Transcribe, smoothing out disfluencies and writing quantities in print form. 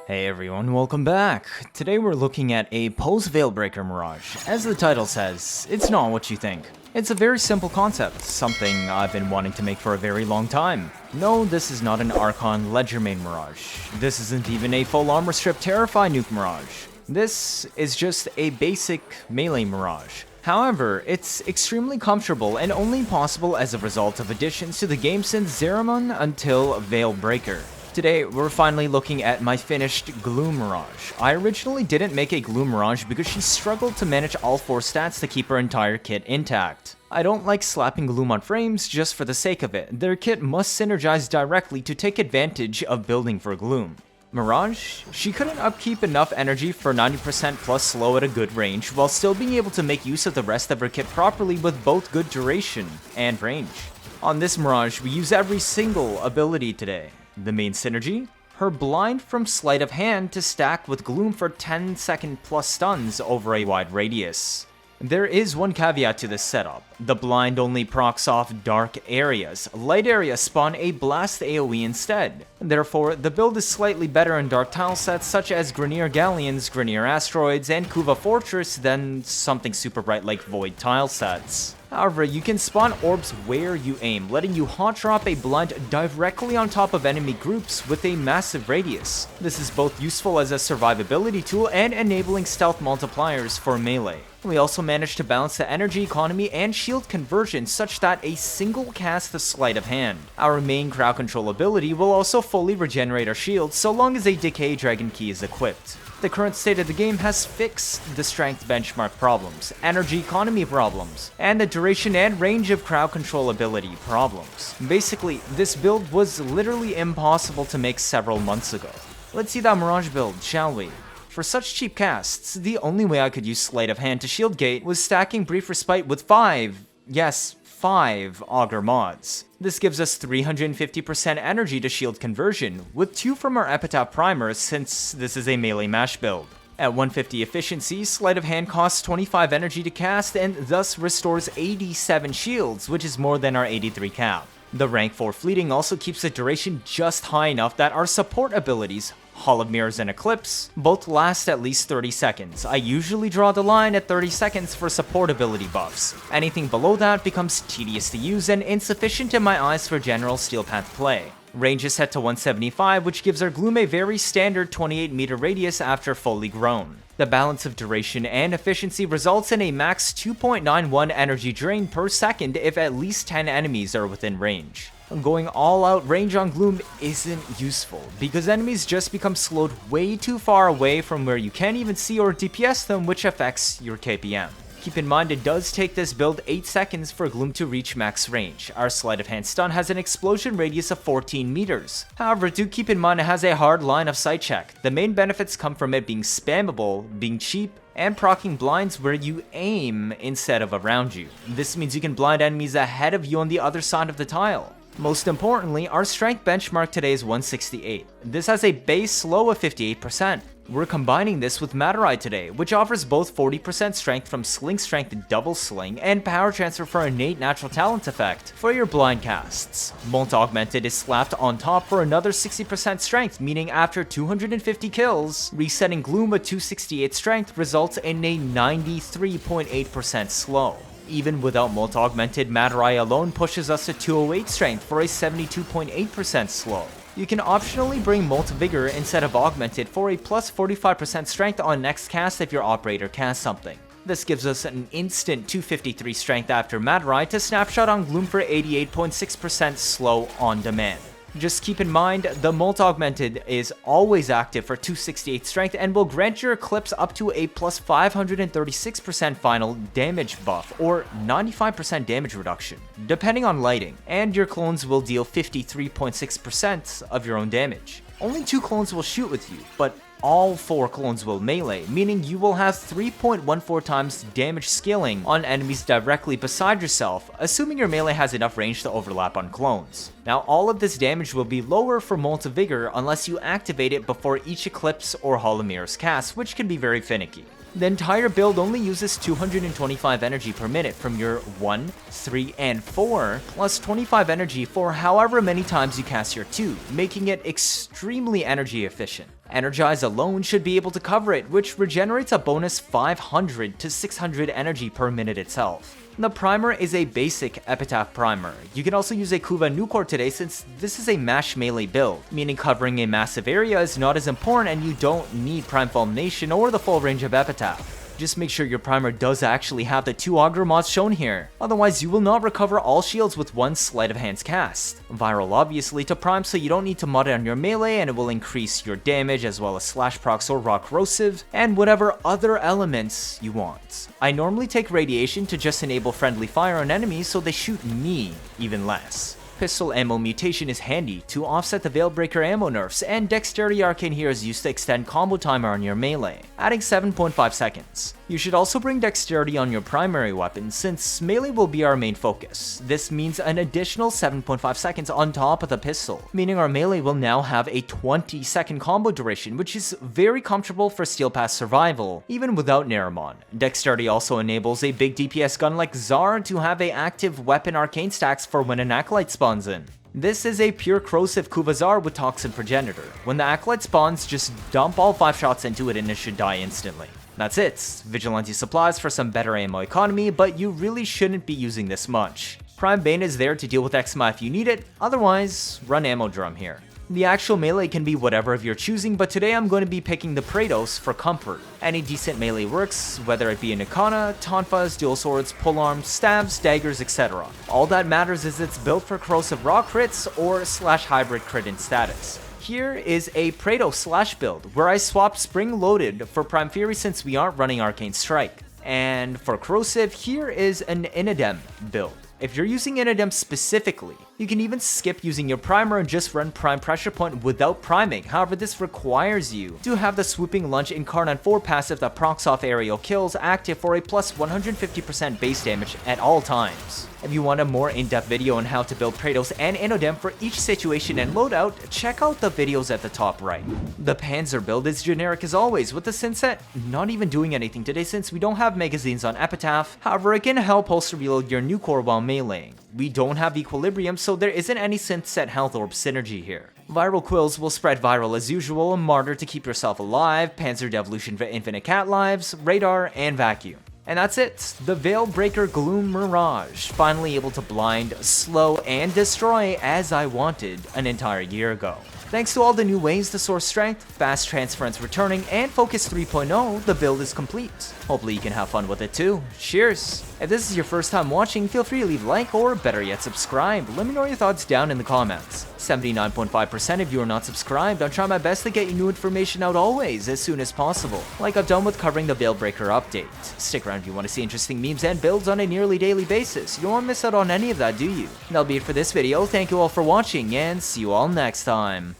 Hey everyone, welcome back! Today we're looking at a post-Veilbreaker Mirage. As the title says, it's not what you think. It's a very simple concept, something I've been wanting to make for a very long time. No, this is not an Archon Ledgermain Mirage. This isn't even a full armor strip Terrify Nuke Mirage. This is just a basic melee Mirage. However, it's extremely comfortable and only possible as a result of additions to the game since SARYN until Veilbreaker. Today, we're finally looking at my finished Gloom Mirage. I originally didn't make a Gloom Mirage because she struggled to manage all 4 stats to keep her entire kit intact. I don't like slapping Gloom on frames just for the sake of it. Their kit must synergize directly to take advantage of building for Gloom. Mirage, she couldn't upkeep enough energy for 90% plus slow at a good range while still being able to make use of the rest of her kit properly with both good duration and range. On this Mirage, we use every single ability today. The main synergy? Her blind from sleight of hand to stack with Gloom for 10-second plus stuns over a wide radius. There is one caveat to this setup. The blind only procs off dark areas. Light areas spawn a blast AoE instead. Therefore, the build is slightly better in dark tile sets such as Grineer Galleons, Grineer Asteroids, and Kuva Fortress than something super bright like Void tile sets. However, you can spawn orbs where you aim, letting you hot drop a blind directly on top of enemy groups with a massive radius. This is both useful as a survivability tool and enabling stealth multipliers for melee. We also managed to balance the energy economy and shield conversion such that a single cast of Sleight of Hand. Our main crowd control ability will also fully regenerate our shield so long as a Decay Dragon Key is equipped. The current state of the game has fixed the strength benchmark problems, energy economy problems, and the duration and range of crowd control ability problems. Basically, this build was literally impossible to make several months ago. Let's see that Mirage build, shall we? For such cheap casts, the only way I could use Sleight of Hand to shield gate was stacking Brief Respite with 5 Augur mods. This gives us 350% energy to shield conversion, with 2 from our Epitaph primer since this is a melee mash build. At 150 efficiency, Sleight of Hand costs 25 energy to cast and thus restores 87 shields, which is more than our 83 cap. The rank 4 fleeting also keeps the duration just high enough that our support abilities, Hall of Mirrors and Eclipse, both last at least 30 seconds. I usually draw the line at 30 seconds for support ability buffs. Anything below that becomes tedious to use and insufficient in my eyes for general Steel Path play. Range is set to 175, which gives our Gloom a very standard 28 meter radius after fully grown. The balance of duration and efficiency results in a max 2.91 energy drain per second if at least 10 enemies are within range. Going all out range on Gloom isn't useful, because enemies just become slowed way too far away from where you can't even see or DPS them, which affects your KPM. Keep in mind it does take this build 8 seconds for Gloom to reach max range. Our Sleight of Hand stun has an explosion radius of 14 meters. However, do keep in mind it has a hard line of sight check. The main benefits come from it being spammable, being cheap, and proccing blinds where you aim instead of around you. This means you can blind enemies ahead of you on the other side of the tile. Most importantly, our strength benchmark today is 168. This has a base slow of 58%. We're combining this with Madurai today, which offers both 40% strength from Sling Strength Double Sling and Power Transfer for innate natural talent effect for your blind casts. Molt Augmented is slapped on top for another 60% strength, meaning after 250 kills, resetting Gloom with 268 strength results in a 93.8% slow. Even without Molt Augmented, Madurai alone pushes us to 208 strength for a 72.8% slow. You can optionally bring Molt Vigor instead of Augmented for a plus 45% strength on next cast if your operator casts something. This gives us an instant 253 strength after Madurai to snapshot on Gloom for 88.6% slow on demand. Just keep in mind, the Molt Augmented is always active for 268 strength and will grant your Eclipse up to a plus 536% final damage buff, or 95% damage reduction, depending on lighting, and your clones will deal 53.6% of your own damage. Only 2 clones will shoot with you, but all 4 clones will melee, meaning you will have 3.14 times damage scaling on enemies directly beside yourself, assuming your melee has enough range to overlap on clones. Now, all of this damage will be lower for Molt Vigor unless you activate it before each Eclipse or Hall of Mirrors cast, which can be very finicky. The entire build only uses 225 energy per minute from your 1, 3, and 4, plus 25 energy for however many times you cast your 2, making it extremely energy efficient. Energize alone should be able to cover it, which regenerates a bonus 500 to 600 energy per minute itself. The primer is a basic Epitaph primer. You can also use a Kuva Nukor today since this is a mash melee build, meaning covering a massive area is not as important and you don't need Prime Fulmination or the full range of Epitaph. Just make sure your primer does actually have the 2 Augur mods shown here, otherwise you will not recover all shields with one Sleight of Hand's cast. Viral obviously to prime, so you don't need to mod it on your melee, and it will increase your damage as well as slash procs or raw corrosive, and whatever other elements you want. I normally take radiation to just enable friendly fire on enemies so they shoot me even less. Pistol ammo mutation is handy to offset the Veilbreaker ammo nerfs, and Dexterity Arcane here is used to extend combo timer on your melee, adding 7.5 seconds. You should also bring Dexterity on your primary weapon since melee will be our main focus. This means an additional 7.5 seconds on top of the pistol, meaning our melee will now have a 20-second combo duration, which is very comfortable for Steel Pass survival, even without Naramon. Dexterity also enables a big DPS gun like Xar to have a active weapon arcane stacks for when an Acolyte spawns in. This is a pure corrosive Kuvazar with Toxin Progenitor. When the Acolyte spawns, just dump all 5 shots into it and it should die instantly. That's it. Vigilante supplies for some better ammo economy, but you really shouldn't be using this much. Prime Bane is there to deal with Exma if you need it, otherwise run Ammo Drum here. The actual melee can be whatever of your choosing, but today I'm going to be picking the Praetos for comfort. Any decent melee works, whether it be a Nikana, Tonfas, dual swords, polearms, stabs, daggers, etc. All that matters is it's built for corrosive raw crits or slash hybrid crit in status. Here is a Praetos slash build, where I swapped Spring Loaded for Prime Fury since we aren't running Arcane Strike. And for corrosive, here is an Inadem build. If you're using Inadem specifically, you can even skip using your primer and just run Prime Pressure Point without priming. However, this requires you to have the Swooping Lunge Incarnate 4 passive that procs off aerial kills active for a plus 150% base damage at all times. If you want a more in-depth video on how to build Praetos and Inodem for each situation and loadout, check out the videos at the top right. The Panzer build is generic as always, with the Synset not even doing anything today since we don't have magazines on Epitaph. However, it can help holster reload your Nukor while meleeing. We don't have Equilibrium, so there isn't any Synset health orb synergy here. Viral Quills will spread viral as usual, Martyr to keep yourself alive, Panzer Devolution for infinite cat lives, Radar, and Vacuum. And that's it, the Veilbreaker Gloom Mirage, finally able to blind, slow, and destroy as I wanted an entire year ago. Thanks to all the new ways to source strength, fast transference returning, and Focus 3.0, the build is complete. Hopefully you can have fun with it too. Cheers! If this is your first time watching, feel free to leave a like or better yet subscribe. Let me know your thoughts down in the comments. 79.5% of you are not subscribed. I'll try my best to get you new information out always as soon as possible, like I've done with covering the Veilbreaker update. Stick around if you want to see interesting memes and builds on a nearly daily basis. You don't want to miss out on any of that, do you? That'll be it for this video. Thank you all for watching and see you all next time.